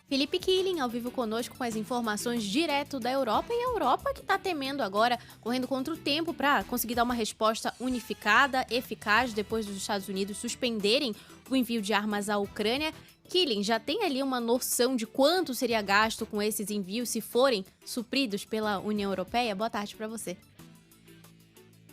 Felipe Killing, ao vivo conosco com as informações direto da Europa, e a Europa que está temendo agora, correndo contra o tempo para conseguir dar uma resposta unificada, eficaz, depois dos Estados Unidos suspenderem o envio de armas à Ucrânia. Killing, já tem ali uma noção de quanto seria gasto com esses envios se forem supridos pela União Europeia? Boa tarde para você.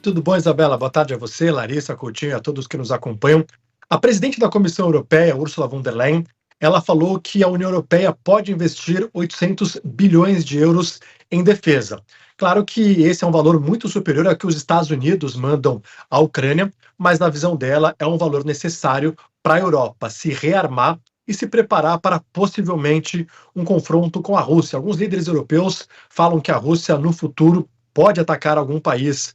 Tudo bom, Isabela? Boa tarde a você, Larissa, Coutinho e a todos que nos acompanham. A presidente da Comissão Europeia, Ursula von der Leyen, ela falou que a União Europeia pode investir 800 bilhões de euros em defesa. Claro que esse é um valor muito superior ao que os Estados Unidos mandam à Ucrânia, mas na visão dela é um valor necessário para a Europa se rearmar e se preparar para possivelmente um confronto com a Rússia. Alguns líderes europeus falam que a Rússia no futuro pode atacar algum país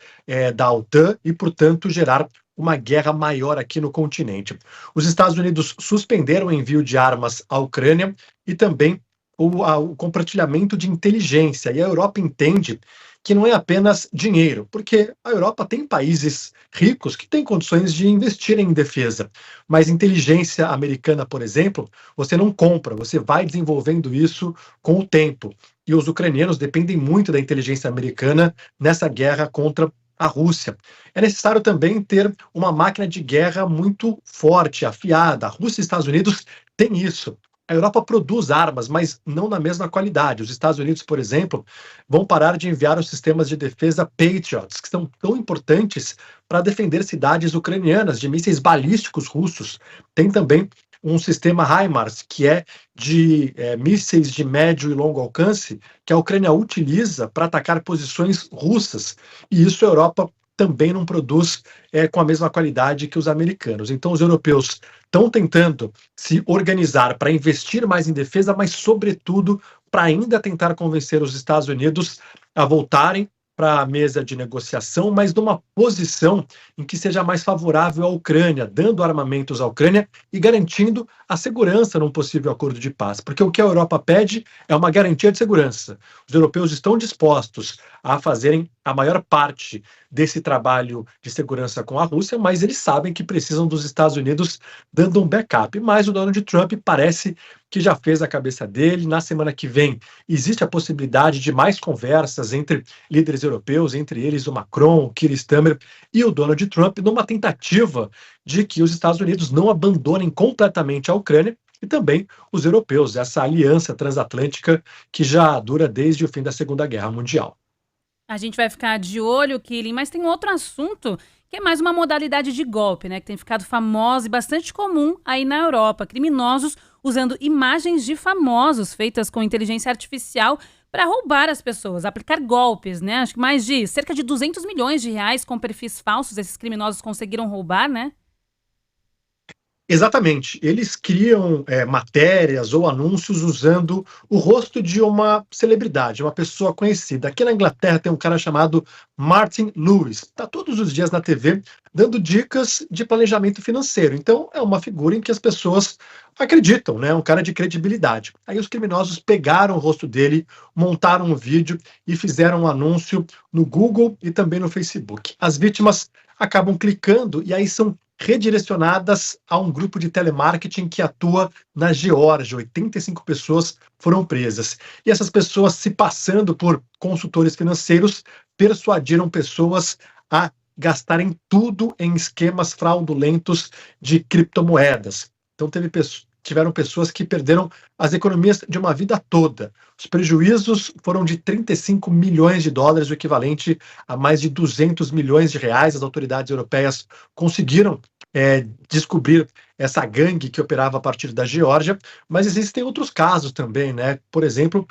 da OTAN e, portanto, gerar uma guerra maior aqui no continente. Os Estados Unidos suspenderam o envio de armas à Ucrânia e também o compartilhamento de inteligência. E a Europa entende que não é apenas dinheiro, porque a Europa tem países ricos que têm condições de investir em defesa, mas inteligência americana, por exemplo, você não compra, você vai desenvolvendo isso com o tempo. E os ucranianos dependem muito da inteligência americana nessa guerra contra a Rússia. É necessário também ter uma máquina de guerra muito forte, afiada. A Rússia e os Estados Unidos têm isso. A Europa produz armas, mas não na mesma qualidade. Os Estados Unidos, por exemplo, vão parar de enviar os sistemas de defesa Patriots, que são tão importantes para defender cidades ucranianas de mísseis balísticos russos. Tem também um sistema HIMARS, que é de mísseis de médio e longo alcance, que a Ucrânia utiliza para atacar posições russas. E isso a Europa também não produz com a mesma qualidade que os americanos. Então, os europeus estão tentando se organizar para investir mais em defesa, mas, sobretudo, para ainda tentar convencer os Estados Unidos a voltarem para a mesa de negociação, mas numa posição em que seja mais favorável à Ucrânia, dando armamentos à Ucrânia e garantindo a segurança num possível acordo de paz. Porque o que a Europa pede é uma garantia de segurança. Os europeus estão dispostos a fazerem a maior parte desse trabalho de segurança com a Rússia, mas eles sabem que precisam dos Estados Unidos dando um backup. Mas o Donald Trump parece que já fez a cabeça dele. Na semana que vem existe a possibilidade de mais conversas entre líderes europeus, entre eles o Macron, o Keir Starmer e o Donald Trump, numa tentativa de que os Estados Unidos não abandonem completamente a Ucrânia e também os europeus, essa aliança transatlântica que já dura desde o fim da Segunda Guerra Mundial. A gente vai ficar de olho, Killing, mas tem outro assunto que é mais uma modalidade de golpe, né? Que tem ficado famosa e bastante comum aí na Europa. Criminosos usando imagens de famosos feitas com inteligência artificial para roubar as pessoas, aplicar golpes, né? Acho que mais de cerca de 200 milhões de reais com perfis falsos esses criminosos conseguiram roubar, né? Exatamente. Eles criam matérias ou anúncios usando o rosto de uma celebridade, uma pessoa conhecida. Aqui na Inglaterra tem um cara chamado Martin Lewis. Está todos os dias na TV dando dicas de planejamento financeiro. Então, é uma figura em que as pessoas acreditam, né? Um cara de credibilidade. Aí os criminosos pegaram o rosto dele, montaram um vídeo e fizeram um anúncio no Google e também no Facebook. As vítimas acabam clicando e aí são redirecionadas a um grupo de telemarketing que atua na Geórgia. 85 pessoas foram presas. E essas pessoas, se passando por consultores financeiros, persuadiram pessoas a gastarem tudo em esquemas fraudulentos de criptomoedas. Então tiveram pessoas que perderam as economias de uma vida toda. Os prejuízos foram de 35 milhões de dólares, o equivalente a mais de 200 milhões de reais. As autoridades europeias conseguiram descobrir essa gangue que operava a partir da Geórgia, mas existem outros casos também, né? Por exemplo,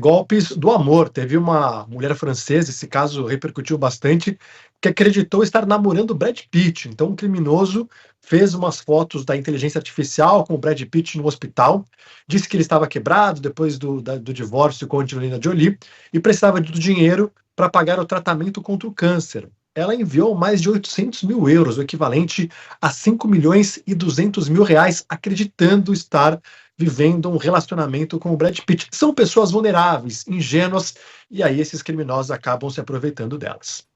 golpes do amor. Teve uma mulher francesa, esse caso repercutiu bastante, que acreditou estar namorando Brad Pitt. Então, um criminoso fez umas fotos da inteligência artificial com o Brad Pitt no hospital, disse que ele estava quebrado depois do divórcio com a Angelina Jolie e precisava do dinheiro para pagar o tratamento contra o câncer. Ela enviou mais de 800 mil euros, o equivalente a 5 milhões e 200 mil reais, acreditando estar vivendo um relacionamento com o Brad Pitt. São pessoas vulneráveis, ingênuas, e aí esses criminosos acabam se aproveitando delas.